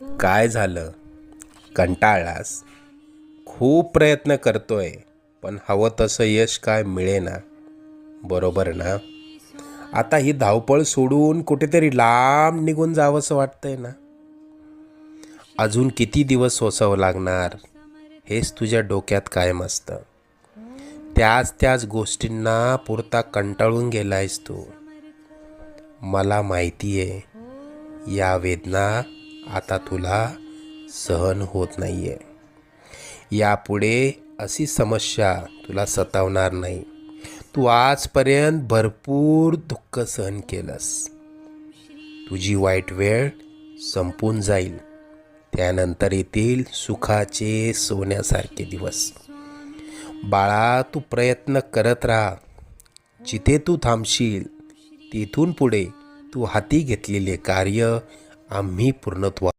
काय झालं? कंटाळलास? खूप प्रयत्न करतोय, पण हवं तसं यश काय मिळेना, बरोबर ना? आता ही धावपळ सोडून कुठेतरी लांब निघून जावंसं वाटतंय ना? अजून किती दिवस सोसावं लागणार हेच तुझ्या डोक्यात कायम असतं. त्याच गोष्टींना पुरता कंटाळून गेलायस तू. मला माहिती आहे, या वेदना आता तुला सहन होत नाहीये. यापुढे अशी समस्या तुला सतावणार नाही. तू आजपर्यंत भरपूर दुःख सहन केलंस. तुझी वाईट वेळ संपून जाईल. त्यानंतर येतील सुखाचे सोन्यासारखे दिवस. बाळा, तू प्रयत्न करत राहा. जिथे तू थांबशील तिथून पुढे तू हाती घेतलेले कार्य आम्ही पूर्णत्वा